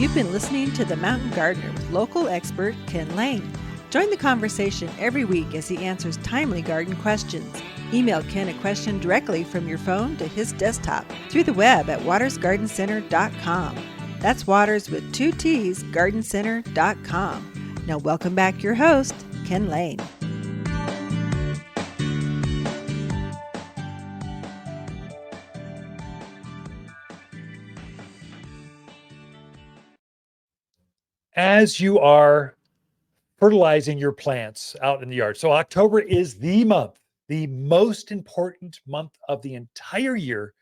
You've been listening to The Mountain Gardener with local expert Ken Lane. Join the conversation every week as he answers timely garden questions. Email Ken a question directly from your phone to his desktop through the web at wattersgardencenter.com. That's Watters with 2 T's, gardencenter.com. Now welcome back your host, Ken Lane. As you are fertilizing your plants out in the yard. So October is the month, the most important month of the entire year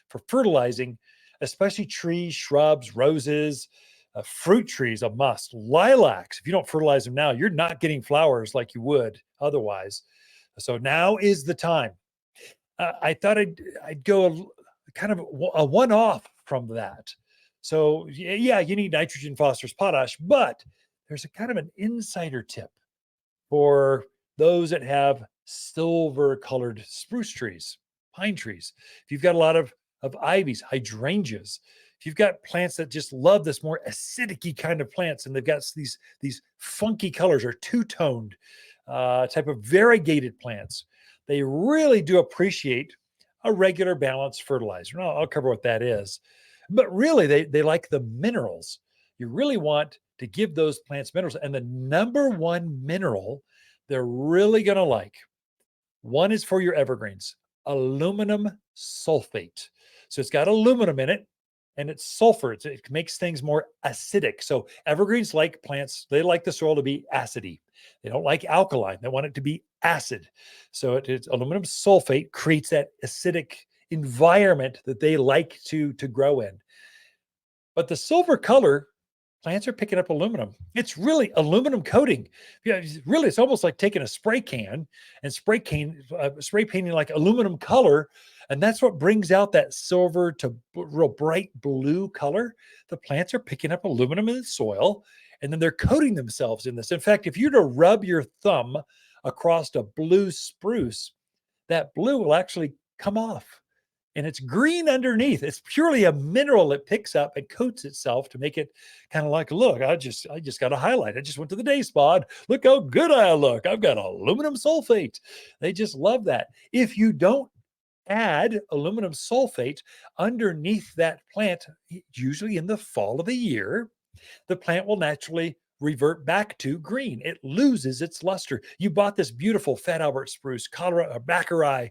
for fertilizing, especially trees, shrubs, roses, fruit trees, a must. Lilacs, if you don't fertilize them now, you're not getting flowers like you would otherwise. So now is the time. I thought I'd go kind of a one-off from that. So yeah, you need nitrogen, phosphorus, potash, but there's a kind of an insider tip for those that have silver colored spruce trees, pine trees. If you've got a lot of ivies, hydrangeas, if you've got plants that just love this more acidic-y kind of plants and they've got these funky colors or two-toned type of variegated plants, they really do appreciate a regular balanced fertilizer. I'll cover what that is. But really, they like the minerals. You really want to give those plants minerals. And the number one mineral they're really going to like, one is for your evergreens, aluminum sulfate. So it's got aluminum in it and it's sulfur. It makes things more acidic. So evergreens like plants, they like the soil to be acidy. They don't like alkaline. They want it to be acid. So it's aluminum sulfate creates that acidic environment that they like to grow in. But the silver color, plants are picking up aluminum. It's really aluminum coating. Yeah, really, it's almost like taking a spray can and spray painting like aluminum color. And that's what brings out that silver to real bright blue color. The plants are picking up aluminum in the soil, and then they're coating themselves in this. In fact, if you were to rub your thumb across a blue spruce, that blue will actually come off. And it's green underneath. It's purely a mineral it picks up and coats itself to make it kind of like, look, I just got a highlight. I just went to the day spa. Look how good I look. I've got aluminum sulfate. They just love that. If you don't add aluminum sulfate underneath that plant, usually in the fall of the year, the plant will naturally revert back to green. It loses its luster. You bought this beautiful Fat Albert spruce, Colorado, Baccarat,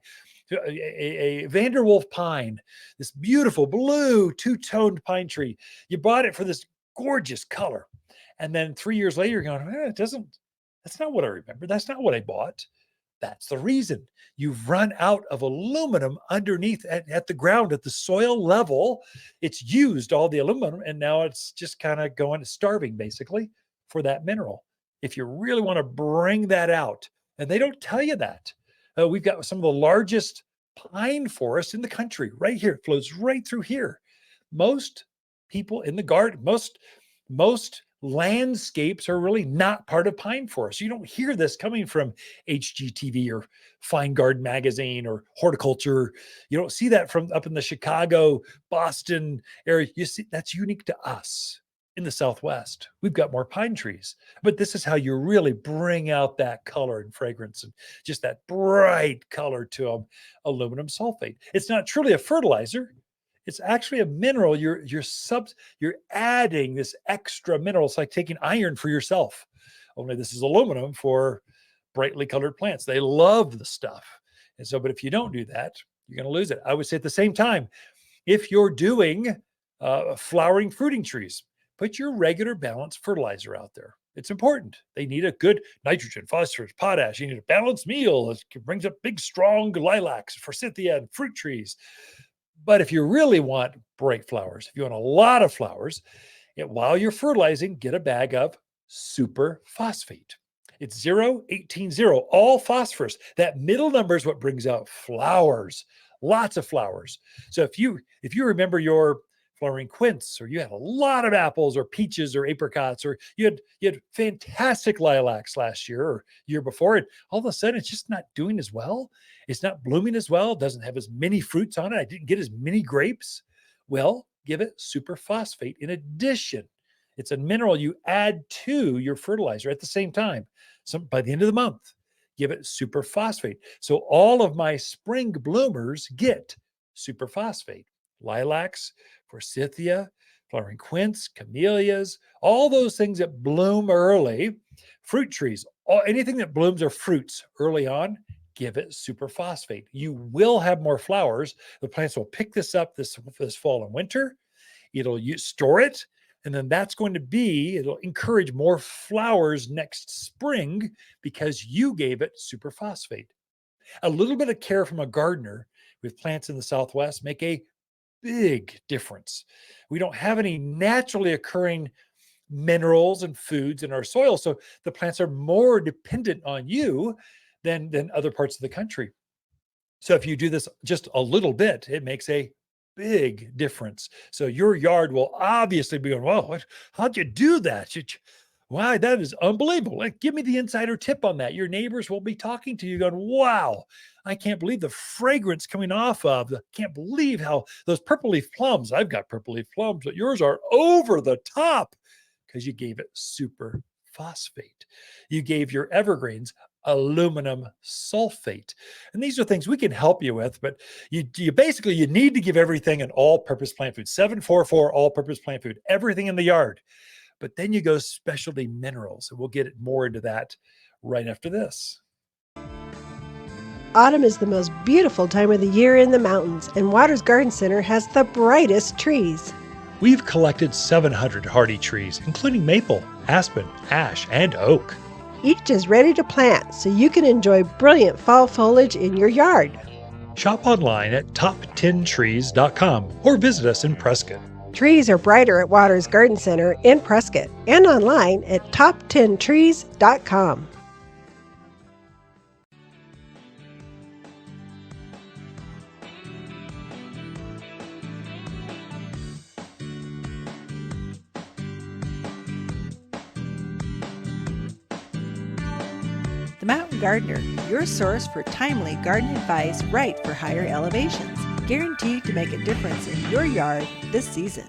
a Vanderwolf pine, this beautiful blue two-toned pine tree. You bought it for this gorgeous color. And then 3 years later, you're going, that's not what I remember. That's not what I bought. That's the reason. You've run out of aluminum underneath at the ground, at the soil level. It's used all the aluminum, and now it's just kind of going starving, basically, for that mineral. If you really want to bring that out, and they don't tell you that. We've got some of the largest pine forests in the country right here. It flows right through here. Most people in the garden, most landscapes are really not part of pine forests. You don't hear this coming from HGTV or Fine Garden Magazine or Horticulture. You don't see that from up in the Chicago, Boston area. You see, that's unique to us. In the Southwest, we've got more pine trees, but this is how you really bring out that color and fragrance and just that bright color to aluminum sulfate. It's not truly a fertilizer. It's actually a mineral. You're adding this extra mineral. It's like taking iron for yourself. Only this is aluminum for brightly colored plants. They love the stuff. And so, but if you don't do that, you're going to lose it. I would say at the same time, if you're doing flowering fruiting trees, put your regular balanced fertilizer out there. It's important. They need a good nitrogen, phosphorus, potash. You need a balanced meal. It brings up big, strong lilacs, forsythia, and fruit trees. But if you really want bright flowers, if you want a lot of flowers, while you're fertilizing, get a bag of super phosphate. It's 0,18,0, all phosphorus. That middle number is what brings out flowers, lots of flowers. So if you remember your flowering quince, or you had a lot of apples or peaches or apricots, or you had fantastic lilacs last year or year before, and all of a sudden it's just not doing as well. It's not blooming as well. It doesn't have as many fruits on it. I didn't get as many grapes. Well, give it superphosphate in addition. It's a mineral you add to your fertilizer at the same time. So by the end of the month, give it superphosphate. So all of my spring bloomers get superphosphate. Lilacs, forsythia, flowering quince, camellias, all those things that bloom early, fruit trees, anything that blooms or fruits early on, give it superphosphate. You will have more flowers. The plants will pick this up this fall and winter. Store it, and then it'll encourage more flowers next spring because you gave it superphosphate. A little bit of care from a gardener with plants in the Southwest make a big difference. We don't have any naturally occurring minerals and foods in our soil, so the plants are more dependent on you than other parts of the country. So if you do this just a little bit, it makes a big difference. So your yard will obviously be going, "Whoa, how'd you do that? Wow, that is unbelievable. Like, give me the insider tip on that." Your neighbors will be talking to you going, "Wow, I can't believe the fragrance coming off of, can't believe how those purple leaf plums, I've got purple leaf plums, but yours are over the top because you gave it super phosphate. You gave your evergreens aluminum sulfate. And these are things we can help you with, but you need to give everything an all-purpose plant food, 744 all-purpose plant food, everything in the yard. But then you go specialty minerals, and we'll get more into that right after this. Autumn is the most beautiful time of the year in the mountains, and Watters Garden Center has the brightest trees. We've collected 700 hardy trees, including maple, aspen, ash, and oak. Each is ready to plant, so you can enjoy brilliant fall foliage in your yard. Shop online at top10trees.com or visit us in Prescott. Trees are brighter at Watters Garden Center in Prescott and online at top10trees.com. The Mountain Gardener, your source for timely garden advice right for higher elevations. Guaranteed to make a difference in your yard this season.